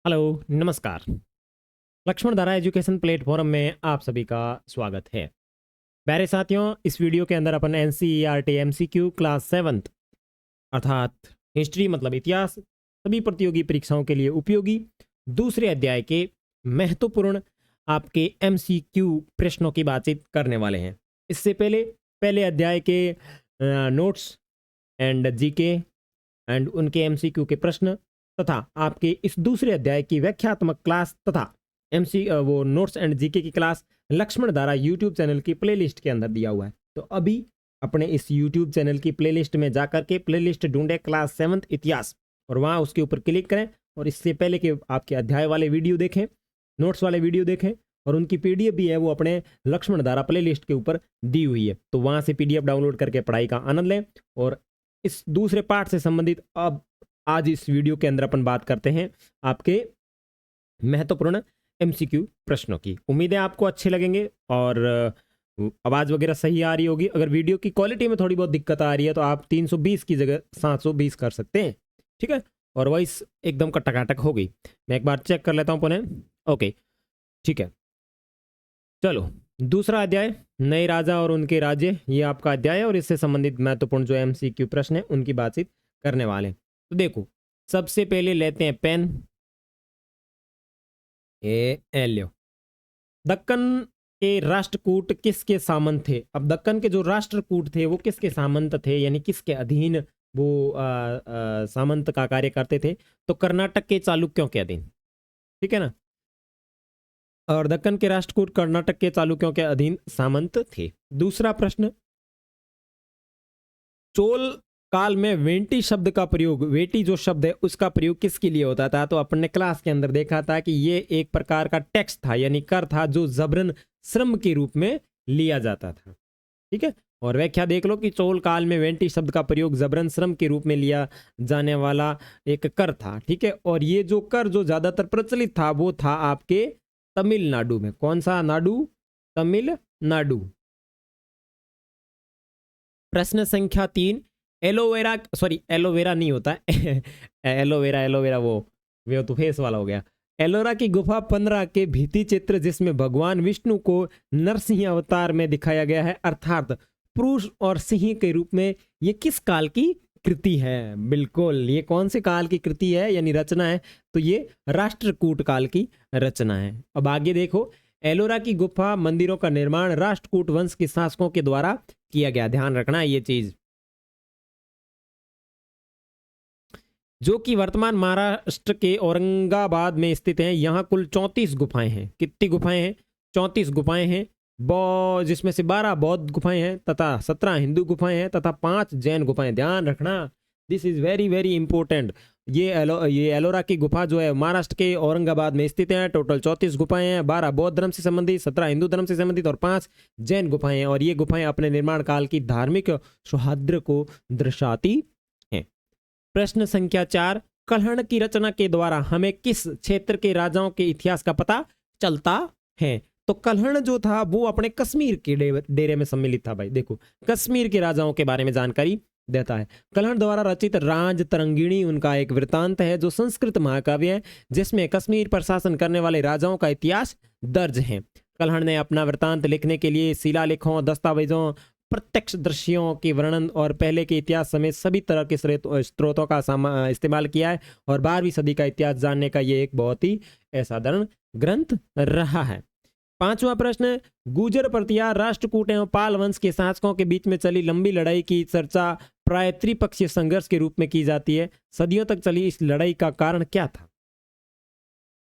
Hello, नमस्कार। लक्ष्मणधारा education platform में आप सभी का स्वागत है। प्यारे साथियों, इस वीडियो के अंदर अपन एनसीईआरटी एमसीक्यू क्लास 7th अर्थात हिस्ट्री मतलब इतिहास सभी प्रतियोगी परीक्षाओं के लिए उपयोगी दूसरे अध्याय के महत्वपूर्ण आपके एमसीक्यू प्रश्नों की बातचीत करने वाले हैं। इससे पहले पहले अध्याय के नोट्स एंड जीके एंड उनके एमसीक्यू के प्रश्न तथा आपके इस दूसरे अध्याय की व्याख्यात्मक क्लास तथा वो नोट्स एंड जीके की क्लास लक्ष्मणधारा यूट्यूब चैनल की प्लेलिस्ट के अंदर दिया हुआ है। तो अभी अपने इस यूट्यूब चैनल की प्लेलिस्ट में जाकर के प्लेलिस्ट ढूंढे क्लास 7th इतिहास और वहाँ उसके ऊपर क्लिक करें और इससे पहले के आपके अध्याय वाले वीडियो देखें, नोट्स वाले वीडियो देखें और उनकी पीडीएफ भी है वो अपने लक्ष्मणधारा प्लेलिस्ट के ऊपर दी हुई है। तो वहाँ से पीडीएफ डाउनलोड करके पढ़ाई का आनंद लें। और इस दूसरे पार्ट से संबंधित अब आज इस वीडियो के अंदर अपन बात करते हैं आपके महत्वपूर्ण एमसीक्यू प्रश्नों की। उम्मीद है आपको अच्छे लगेंगे और आवाज़ वगैरह सही आ रही होगी। अगर वीडियो की क्वालिटी में थोड़ी बहुत दिक्कत आ रही है तो आप 320 की जगह 720 कर सकते हैं, ठीक है। और वॉइस एकदम कटकाटक हो गई, मैं एक बार चेक कर लेता हूँ पुनः। ओके, ठीक है। चलो, दूसरा अध्याय नए राजा और उनके राज्य, ये आपका अध्याय है और इससे संबंधित महत्वपूर्ण जो एमसीक्यू प्रश्न है उनकी बातचीत करने वाले हैं। तो देखो, सबसे पहले लेते हैं पेन। लो, दक्कन के राष्ट्रकूट किसके सामंत थे? अब दक्कन के जो राष्ट्रकूट थे वो किसके सामंत थे, यानी किसके अधीन वो सामंत का कार्य करते थे? तो कर्नाटक के चालुक्यों के अधीन, ठीक है ना। और दक्कन के राष्ट्रकूट कर्नाटक के चालुक्यों के अधीन सामंत थे। दूसरा प्रश्न, चोल काल में वेंटी शब्द का प्रयोग, वेटी जो शब्द है उसका प्रयोग किसके लिए होता था? तो अपन ने क्लास के अंदर देखा था कि ये एक प्रकार का टैक्स था, यानी कर था जो जबरन श्रम के रूप में लिया जाता था, ठीक है। और व्याख्या देख लो कि चोल काल में वेंटी शब्द का प्रयोग जबरन श्रम के रूप में लिया जाने वाला एक कर था, ठीक है। और ये जो कर जो ज्यादातर प्रचलित था वो था आपके तमिलनाडु में। कौन सा नाडु? तमिलनाडु। प्रश्न संख्या 3, एलोवेरा, सॉरी एलोवेरा नहीं होता है एलोवेरा वो तो फेस वाला हो गया। एलोरा की गुफा 15 के भित्ति चित्र जिसमें भगवान विष्णु को नरसिंह अवतार में दिखाया गया है अर्थात पुरुष और सिंह के रूप में, ये किस काल की कृति है? बिल्कुल, ये कौन से काल की कृति है यानी रचना है? तो ये राष्ट्रकूट काल की रचना है। अब आगे देखो, एलोरा की गुफा मंदिरों का निर्माण राष्ट्रकूट वंश के शासकों के द्वारा किया गया। ध्यान रखना ये चीज, जो कि वर्तमान महाराष्ट्र के औरंगाबाद में स्थित है। यहाँ कुल 34 गुफाएं हैं। कितनी गुफाएं हैं? 34 गुफाएं हैं, जिसमें से 12 बौद्ध गुफाएं हैं तथा 17 हिंदू गुफाएं हैं तथा 5 जैन गुफाएं। ध्यान रखना, this is very very important. ये एलोरा की गुफा जो है महाराष्ट्र के औरंगाबाद में स्थित है। टोटल 34 गुफाएं हैं, 12 बौद्ध धर्म से संबंधित, 17 हिंदू धर्म से संबंधित और 5 जैन गुफाएं हैं। और ये गुफाएं अपने निर्माण काल की धार्मिक सौहार्द को दर्शाती हैं। प्रश्न संख्या 4, कल्हण की रचना के द्वारा हमें किस क्षेत्र के राजाओं के इतिहास का पता चलता है? तो कल्हण जो था वो अपने कश्मीर के डेरे में सम्मिलित था। भाई देखो, कश्मीर के राजाओं के बारे में जानकारी देता है। कल्हण द्वारा रचित राज तरंगिणी उनका एक वृत्तांत है जो संस्कृत महाकाव्य है जिसमें कश्मीर पर शासन करने वाले राजाओं का इतिहास दर्ज है। कल्हण ने अपना वृत्तांत लिखने के लिए शिलालेखों, दस्तावेजों, प्रत्यक्ष दृश्यों के वर्णन और पहले के इतिहास समेत सभी तरह के स्रोतों का इस्तेमाल किया है। और 12वीं सदी का इतिहास जानने का ये एक बहुत ही असाधारण ग्रंथ रहा है। पांचवा प्रश्न, गुर्जर प्रतिहार राष्ट्रकूट एवं पाल वंश के शासकों के बीच में चली लंबी लड़ाई की चर्चा प्राय त्रिपक्षीय संघर्ष के रूप में की जाती है। सदियों तक चली इस लड़ाई का कारण क्या था?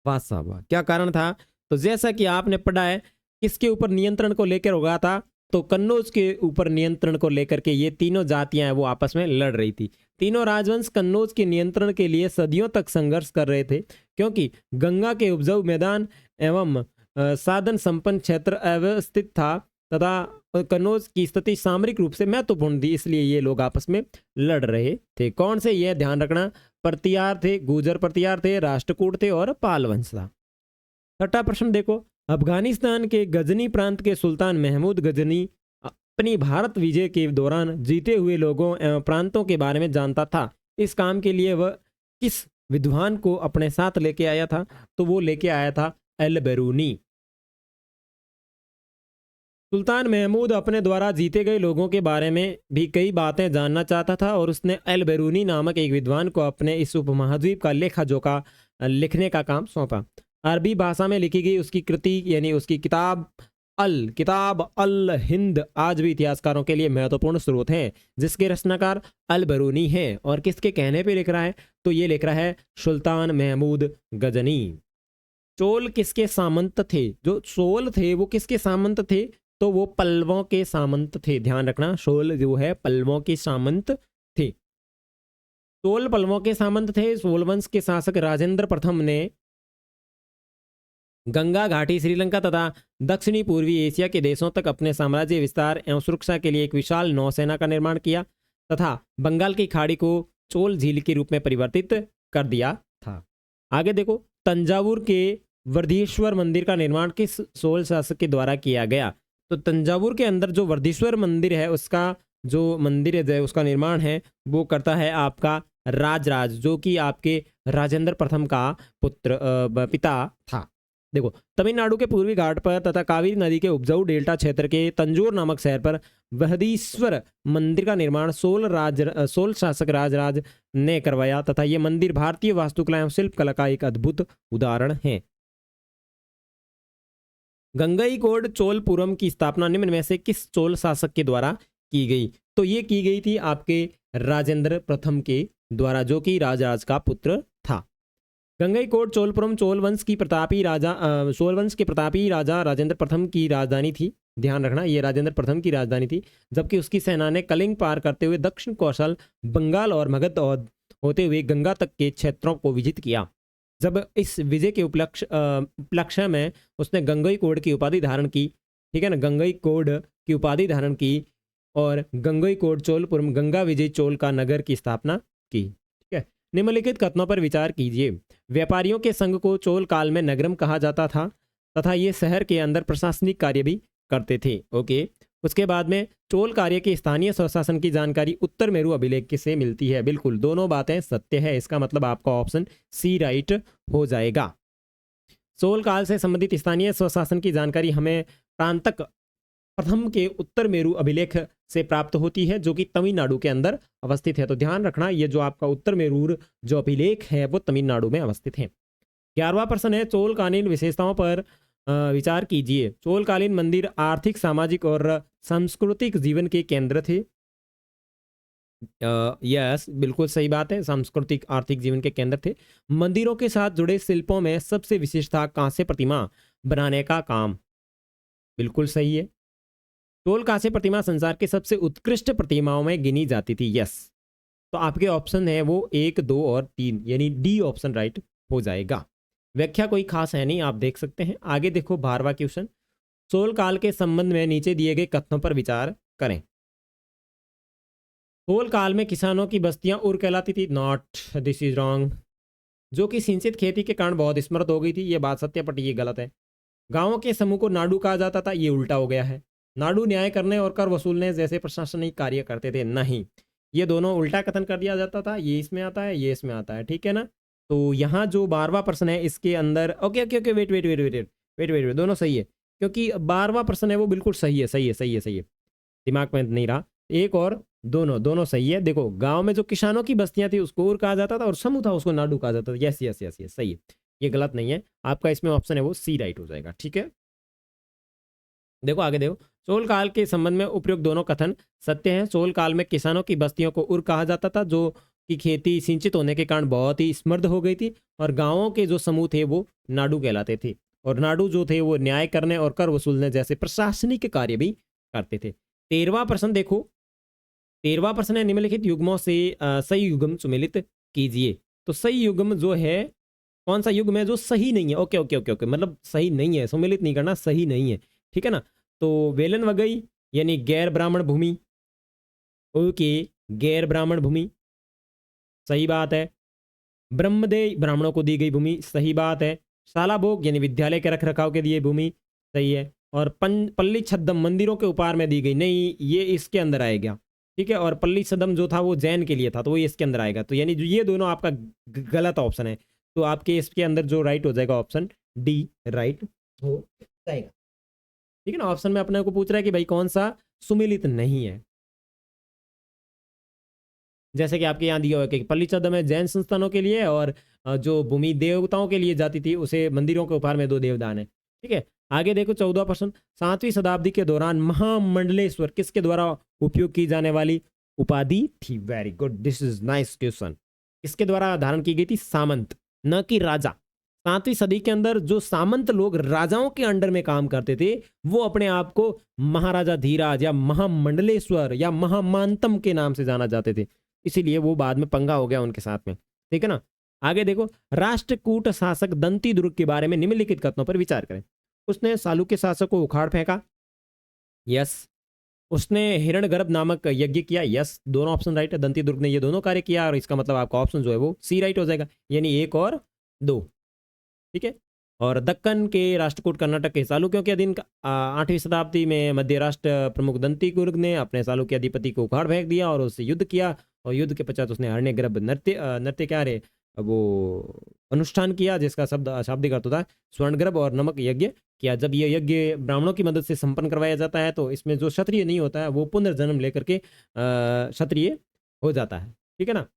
वाह साहब वाह, क्या कारण था? तो जैसा कि आपने पढ़ा है, किसके ऊपर नियंत्रण को लेकर होगा था? तो कन्नौज के ऊपर नियंत्रण को लेकर के ये तीनों जातियां हैं वो आपस में लड़ रही थी। तीनों राजवंश कन्नौज के नियंत्रण के लिए सदियों तक संघर्ष कर रहे थे क्योंकि गंगा के उपजाऊ मैदान एवं साधन संपन्न क्षेत्र अव्यवस्थित था तथा कन्नौज की स्थिति सामरिक रूप से महत्वपूर्ण थी, इसलिए ये लोग आपस में लड़ रहे थे। कौन से? ये ध्यान रखना, प्रतिहार थे, गुर्जर प्रतिहार थे, राष्ट्रकूट थे और पाल वंश था। छठा प्रश्न देखो, अफगानिस्तान के गजनी प्रांत के सुल्तान महमूद गजनी अपनी भारत विजय के दौरान जीते हुए लोगों एवं प्रांतों के बारे में जानता था। इस काम के लिए वह किस विद्वान को अपने साथ लेके आया था, तो वो लेके आया था अल बेरूनी। सुल्तान महमूद अपने द्वारा जीते गए लोगों के बारे में भी कई बातें जानना चाहता था और उसने अल बेरूनी नामक एक विद्वान को अपने इस उपमहाद्वीप का लेखा जोखा लिखने का काम सौंपा। अरबी भाषा में लिखी गई उसकी कृति यानी उसकी किताब अल हिंद आज भी इतिहासकारों के लिए महत्वपूर्ण स्रोत है, जिसके रचनाकार अल बेरूनी हैं। और किसके कहने पे लिख रहा है? तो ये लिख रहा है सुल्तान महमूद गजनी। चोल किसके सामंत थे? जो चोल थे वो किसके सामंत थे? तो वो पल्लवों के सामंत थे। ध्यान रखना, चोल जो है पल्लवों के सामंत थे। चोल पल्लवों के सामंत थे। चोल वंश के शासक राजेंद्र प्रथम ने गंगा घाटी, श्रीलंका तथा दक्षिणी पूर्वी एशिया के देशों तक अपने साम्राज्य विस्तार एवं सुरक्षा के लिए एक विशाल नौसेना का निर्माण किया तथा बंगाल की खाड़ी को चोल झील के रूप में परिवर्तित कर दिया था। आगे देखो, तंजावुर के वर्धेश्वर मंदिर का निर्माण किस चोल शासक के द्वारा किया गया? तो तंजावुर के अंदर जो वर्धेश्वर मंदिर है उसका जो मंदिर है उसका निर्माण है वो करता है आपका राजराज, जो कि आपके राजेंद्र प्रथम का पिता था। देखो, तमिलनाडु के पूर्वी घाट पर तथा कावेरी नदी के उपजाऊ डेल्टा क्षेत्र के तंजोर नामक शहर पर बृहदीश्वर मंदिर का निर्माण सोल शासक राजराज ने करवाया तथा यह मंदिर भारतीय वास्तुकला एवं शिल्पकला का एक अद्भुत उदाहरण है। गंगईकोंड चोलपुरम की स्थापना निम्न में से किस चोल शासक के द्वारा की गई? तो ये की गई थी आपके राजेंद्र प्रथम के द्वारा, जो कि राजराज का पुत्र था। गंगईकोंड चोलपुरम चोल वंश के प्रतापी राजा राजेंद्र प्रथम की राजधानी थी। ध्यान रखना, ये राजेंद्र प्रथम की राजधानी थी, जबकि उसकी सेना ने कलिंग पार करते हुए दक्षिण कौशल, बंगाल और मगध होते हुए गंगा तक के क्षेत्रों को विजित किया। जब इस विजय के उपलक्ष्य में उसने गंगईकोंड की उपाधि धारण की, ठीक है ना, गंगईकोंड की उपाधि धारण की और गंगईकोंड चोलपुरम गंगा विजय चोल का नगर की स्थापना की। ठीक है, निम्नलिखित कथनों पर विचार कीजिए। व्यापारियों के संघ को चोल काल में नगरम कहा जाता था तथा ये शहर के अंदर प्रशासनिक कार्य भी करते थे। ओके, उसके बाद में चोल कार्य के स्थानीय स्वशासन की जानकारी उत्तर मेरु अभिलेख से मिलती है। बिल्कुल, दोनों बातें सत्य है। इसका मतलब आपका ऑप्शन सी राइट हो जाएगा। चोल काल से संबंधित स्थानीय स्वशासन की जानकारी हमें प्रांतक प्रथम के उत्तर मेरु अभिलेख से प्राप्त होती है, जो कि तमिलनाडु के अंदर अवस्थित है। तो ध्यान रखना, ये जो आपका उत्तर मेरु जो अभिलेख है वो तमिलनाडु में अवस्थित है। 11वां प्रश्न है, चोलकालीन विशेषताओं पर विचार कीजिए। चोलकालीन मंदिर आर्थिक, सामाजिक और सांस्कृतिक जीवन के केंद्र थे। यस, बिल्कुल सही बात है, सांस्कृतिक आर्थिक जीवन के केंद्र थे। मंदिरों के साथ जुड़े शिल्पों में सबसे विशेष था कांस्य प्रतिमा बनाने का काम। बिल्कुल सही है। चोल कांस्य प्रतिमा संसार के सबसे उत्कृष्ट प्रतिमाओं में गिनी जाती थी। यस, तो आपके ऑप्शन है वो 1, 2 और 3, यानी डी ऑप्शन राइट हो जाएगा। व्याख्या कोई खास है नहीं, आप देख सकते हैं। आगे देखो 12वां क्वेश्चन, चोल काल के संबंध में नीचे दिए गए कथनों पर विचार करें। चोल काल में किसानों की बस्तियां उर कहलाती थी। Not, this is wrong. जो कि सिंचित खेती के कारण बहुत समृद्ध हो गई थी, ये बात सत्य पटी, ये गलत है। गांवों के समूह को नाडू कहा जाता था, ये उल्टा हो गया है। नाडू न्याय करने और कर वसूलने जैसे प्रशासनिक कार्य करते थे, नहीं, ये दोनों उल्टा कथन कर दिया जाता था। ये इसमें आता है, ये इसमें आता है, ठीक है ना। तो यहाँ जो 12वां प्रश्न है इसके अंदर ओके ओके ओके वेट, दोनों सही है, क्योंकि 12वां प्रश्न है वो बिल्कुल सही है, दिमाग में नहीं रहा। एक और दोनों सही है। देखो, गांव में जो किसानों की बस्तियां थी उसको उर कहा जाता था और समूह था उसको नाडू कहा जाता था। यस, सही है, ये गलत नहीं है। आपका इसमें ऑप्शन है वो सी राइट हो जाएगा। ठीक है, देखो आगे देखो, चोल काल के संबंध में उपयुक्त दोनों कथन सत्य हैं। चोल काल में किसानों की बस्तियों को उर कहा जाता था, जो कि खेती सिंचित होने के कारण बहुत ही समृद्ध हो गई थी, और गांवों के जो समूह थे वो नाडू कहलाते थे, और नाडू जो थे वो न्याय करने और कर वसूलने जैसे प्रशासनिक कार्य भी करते थे। 13वां प्रश्न देखो, 13वां प्रश्न है, निम्नलिखित युग्मों से सही युग्म सुमेलित कीजिए। तो सही युग्म जो है, कौन सा युग्म है जो सही नहीं है? ओके, मतलब सही नहीं है, सुमेलित नहीं करना, सही नहीं है, ठीक है ना। तो वेलन वगई यानी गैर ब्राह्मण भूमि, ओके, गैर ब्राह्मण भूमि, सही बात है। ब्रह्मदेय ब्राह्मणों को दी गई भूमि, सही बात है। शालाभोग यानी विद्यालय के रख रखाव के लिए भूमि, सही है। और पल्ली छद्दम मंदिरों के उपहार में दी गई, नहीं, ये इसके अंदर आएगा, ठीक है, और पल्ली सदम जो था वो जैन के लिए था, तो वो इसके अंदर आएगा। तो यानी ये दोनों आपका गलत ऑप्शन है। तो आपके इसके अंदर जो राइट हो जाएगा ऑप्शन डी राइट हो जाएगा। ठीक है ना, ऑप्शन में अपने को पूछ रहा है कि भाई कौन सा सुमिलित नहीं है। जैसे कि आपके यहाँ दिया हुआ है कि पल्ली सदम है जैन संस्थानों के लिए, और जो भूमि देवताओं के लिए जाती थी उसे मंदिरों के उपहार में 2 देवदान है। ठीक है, आगे देखो 14 प्रश्न। 7वीं शताब्दी के दौरान महामंडलेश्वर किसके द्वारा उपयोग की जाने वाली उपाधि थी? Very good, this is nice question. किसके द्वारा धारण की गई थी? सामंत, न कि राजा। 7वीं सदी के अंदर जो सामंत लोग राजाओं के अंडर में काम करते थे, वो अपने आप को महाराजा धीराज या महामंडलेश्वर या महामांतम के नाम से जाना जाते थे, इसीलिए वो बाद में पंगा हो गया उनके साथ में। ठीक है ना, आगे देखो, राष्ट्रकूट शासक दंती दुर्ग के बारे में निम्नलिखित कथनों पर विचार करें। उसने चालुक्य शासक को उखाड़ फेंका, यस। उसने हिरण्यगर्भ नामक यज्ञ किया, यस। दोनों ऑप्शन राइट है, दंती दुर्ग ने ये दोनों कार्य किया, और इसका मतलब आपका ऑप्शन जो है वो सी राइट हो जाएगा, यानी 1 और 2। ठीक है, और दक्कन के राष्ट्रकूट कर्नाटक के चालुक्यों के अधीन 8वीं शताब्दी में मध्य राष्ट्र प्रमुख दंती दुर्ग ने अपने चालुक्य अधिपति को उखाड़ फेंक दिया और उससे युद्ध किया, और युद्ध के पश्चात उसने हिरण्यगर्भ नृत्य क्या रे वो अनुष्ठान किया, जिसका शब्द शाब्दिक अर्थ होता है स्वर्णगर्भ, और नमक यज्ञ किया। जब ये यज्ञ ब्राह्मणों की मदद से संपन्न करवाया जाता है, तो इसमें जो क्षत्रिय नहीं होता है वो पुनर्जन्म लेकर के क्षत्रिय हो जाता है। ठीक है ना,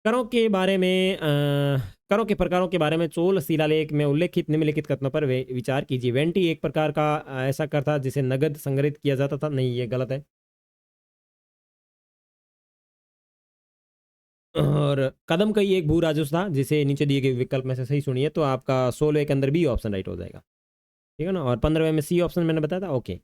करों के बारे में करों के प्रकारों के बारे में चोल शिलालेख में उल्लेखित निम्नलिखित कथनों पर विचार कीजिए। वेंटी एक प्रकार का ऐसा कर था जिसे नगद संग्रहित किया जाता था, नहीं ये गलत है। और कदम कई एक भू राजस्व था, जिसे नीचे दिए गए विकल्प में से सही सुनिए, तो आपका 16 के अंदर बी ऑप्शन राइट हो जाएगा। ठीक है ना, और 15वें में सी ऑप्शन मैंने बताया था। ओके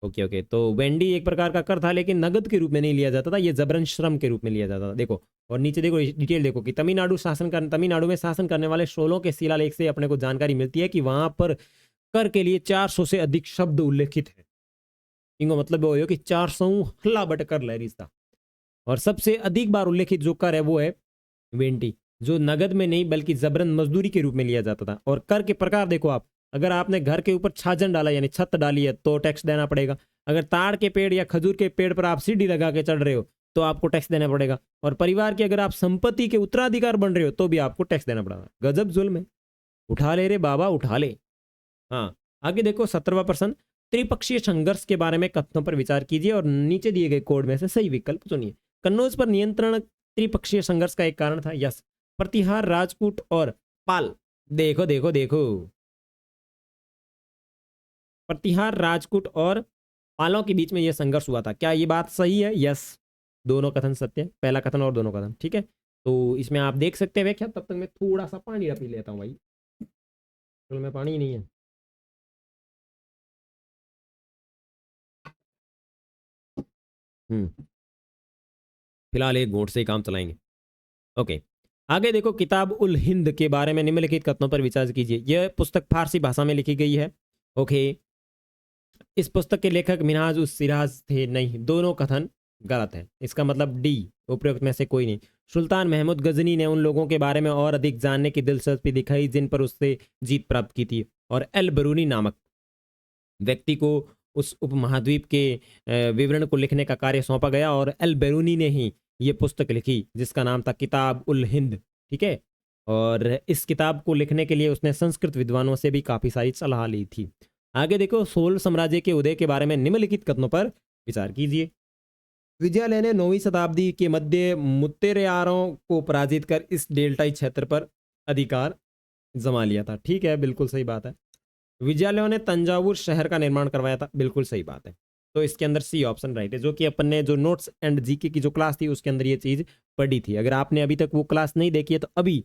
ओके ओके, तो वेंडी एक प्रकार का कर था, लेकिन नगद के रूप में नहीं लिया जाता था, ये जबरन श्रम के रूप में लिया जाता था। देखो, और नीचे देखो डिटेल देखो कि तमिलनाडु में शासन करने वाले शोलों के शिलालेख से अपने को जानकारी मिलती है कि वहां पर कर के लिए 400 से अधिक शब्द उल्लेखित है। इनको मतलब वो कि 400 हल्ला बट कर लहरी था। और सबसे अधिक बार उल्लेखित जो कर है वो है वेंटी, जो नगद में नहीं बल्कि जबरन मजदूरी के रूप में लिया जाता था। और कर के प्रकार देखो आप, अगर आपने घर के ऊपर छाजन डाला यानी छत डाली है तो टैक्स देना पड़ेगा। अगर ताड़ के पेड़ या खजूर के पेड़ पर आप सीढ़ी लगा के चढ़ रहे हो तो आपको टैक्स देना पड़ेगा। और परिवार की अगर आप संपत्ति के उत्तराधिकार बन रहे हो तो भी आपको टैक्स देना पड़ेगा। गजब जुल्म है, उठा ले रे बाबा उठा ले। हाँ, आगे देखो 17वां प्रश्न। त्रिपक्षीय संघर्ष के बारे में कथनों पर विचार कीजिए और नीचे दिए गए कोड में से सही विकल्प चुनिए। कन्नौज पर नियंत्रण त्रिपक्षीय संघर्ष का एक कारण था, यस। प्रतिहार राजपूत और पाल, देखो देखो देखो, प्रतिहार राजपूत और पालों के बीच में यह संघर्ष हुआ था, क्या ये बात सही है? यस, दोनों कथन सत्य है, पहला कथन और दोनों कथन। ठीक है, तो इसमें आप देख सकते हैं व्याख्या। तब तक मैं थोड़ा सा पानी पी लेता हूँ भाई, तो में पानी ही नहीं है। फिलहाल एक घूंट से ही काम चलाएंगे। ओके, आगे देखो, किताब उल हिंद के बारे में निम्नलिखित कथनों पर विचार कीजिए। यह पुस्तक फारसी भाषा में लिखी गई है। ओके, इस पुस्तक के लेखक मिनहाज उस सिराज थे, नहीं, दोनों कथन गलत है। इसका मतलब डी, उपरोक्त में से कोई नहीं। सुल्तान महमूद गजनी ने उन लोगों के बारे में और अधिक जानने की दिलचस्पी दिखाई जिन पर उससे जीत प्राप्त की थी, और एल बरूनी नामक व्यक्ति को उस उपमहाद्वीप के विवरण को लिखने का कार्य सौंपा गया, और एल बेरूनी ने ही ये पुस्तक लिखी जिसका नाम था किताब उल हिंद। ठीक है, और इस किताब को लिखने के लिए उसने संस्कृत विद्वानों से भी काफ़ी सारी सलाह ली थी। आगे देखो, सोल साम्राज्य के उदय के बारे में निम्नलिखित कथनों पर विचार कीजिए। विजयालय ने 9वीं शताब्दी के मध्य मुत्तेरेयारों को पराजित कर इस डेल्टाई क्षेत्र पर अधिकार जमा लिया था। ठीक है, बिल्कुल सही बात है। विजयालयों ने तंजावुर शहर का निर्माण करवाया था, बिल्कुल सही बात है। तो इसके अंदर सी ऑप्शन राइट है, जो कि अपन ने जो नोट्स एंड जीके की जो क्लास थी उसके अंदर ये चीज़ पढ़ी थी। अगर आपने अभी तक वो क्लास नहीं देखी है तो अभी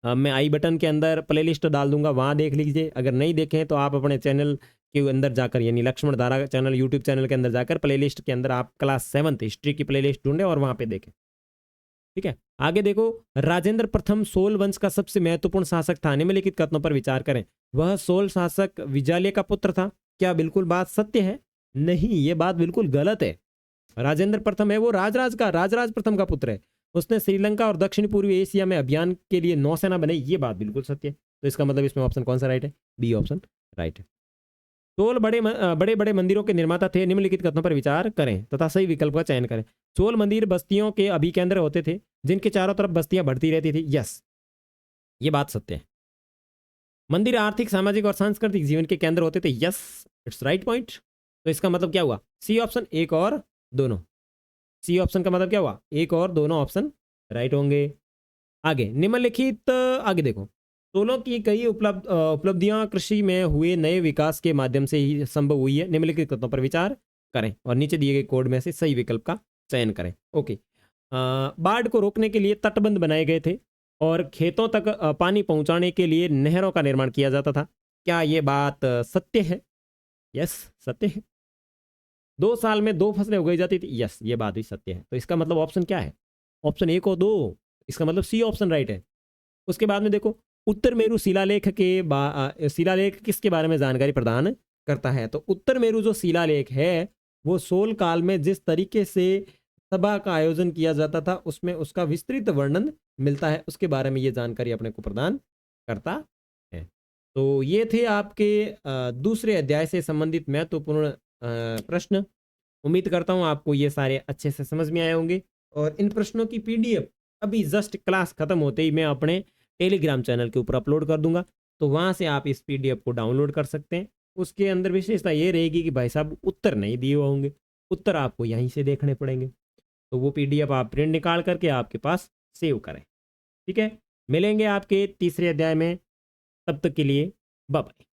मैं आई बटन के अंदर प्लेलिस्ट डाल दूंगा, वहाँ देख लीजिए। अगर नहीं देखें तो आप अपने चैनल के अंदर जाकर, यानी लक्ष्मण धारा चैनल यूट्यूब चैनल के अंदर जाकर प्लेलिस्ट के अंदर आप क्लास 7th हिस्ट्री की प्लेलिस्ट ढूंढें और वहाँ पे देखें। ठीक है, आगे देखो, राजेंद्र प्रथम सोल वंश का सबसे महत्वपूर्ण शासक था, निम्नलिखित कथनों पर विचार करें। वह सोल शासक विजयालय का पुत्र था, क्या बिल्कुल बात सत्य है? नहीं, ये बात बिल्कुल गलत है। राजेंद्र प्रथम है वो राजराज प्रथम का पुत्र है। उसने श्रीलंका और दक्षिण पूर्वी एशिया में अभियान के लिए नौसेना बनाई, ये बात बिल्कुल सत्य है। तो इसका मतलब इसमें ऑप्शन कौन सा राइट है? बी ऑप्शन राइट है। चोल बड़े बड़े मंदिरों के निर्माता थे, निम्नलिखित कथनों पर विचार करें तथा सही विकल्प का चयन करें। चोल मंदिर बस्तियों के अभिकेंद्र होते थे जिनके चारों तरफ बस्तियां बढ़ती रहती थी। यस, ये बात सत्य है। मंदिर आर्थिक, सामाजिक और सांस्कृतिक जीवन के केंद्र होते थे। Yes, it's right point. तो इसका मतलब क्या हुआ? सी ऑप्शन, एक और दोनों। सी ऑप्शन का मतलब क्या हुआ? एक और दोनों ऑप्शन राइट होंगे। आगे निम्नलिखित, आगे देखो, चोलों की कई उपलब्धियां कृषि में हुए नए विकास के माध्यम से ही संभव हुई है। निम्नलिखित तत्वों पर विचार करें और नीचे दिए गए कोड में से सही विकल्प का चयन करें। ओके, बाढ़ को रोकने के लिए तटबंध बनाए गए थे और खेतों तक पानी पहुंचाने के लिए नहरों का निर्माण किया जाता था। क्या ये बात सत्य है? यस, सत्य है। 2 साल में 2 फसलें उगाई जाती थी। यस, ये बात भी सत्य है। तो इसका मतलब ऑप्शन क्या है? ऑप्शन 1 और 2। इसका मतलब सी ऑप्शन राइट है। उसके बाद में देखो, उत्तर मेरु शिलालेख शिलालेख किसके बारे में जानकारी प्रदान करता है? तो उत्तर मेरु जो शिलालेख है वो सोल काल में जिस तरीके से सभा का आयोजन किया जाता था उसमें उसका विस्तृत वर्णन मिलता है, उसके बारे में ये जानकारी अपने को प्रदान करता है। तो ये थे आपके दूसरे अध्याय से संबंधित महत्वपूर्ण प्रश्न। उम्मीद करता हूँ आपको ये सारे अच्छे से समझ में आए होंगे और इन प्रश्नों की पीडीएफ अभी जस्ट क्लास खत्म होते ही मैं अपने टेलीग्राम चैनल के ऊपर अपलोड कर दूंगा, तो वहां से आप इस पीडीएफ को डाउनलोड कर सकते हैं। उसके अंदर विशेषता ये रहेगी कि भाई साहब उत्तर नहीं दिए होंगे, उत्तर आपको यहीं से देखने पड़ेंगे। तो वो पीडीएफ आप प्रिंट निकाल करके आपके पास सेव करें। ठीक है, मिलेंगे आपके तीसरे अध्याय में, तब तक के लिए बाय बाय।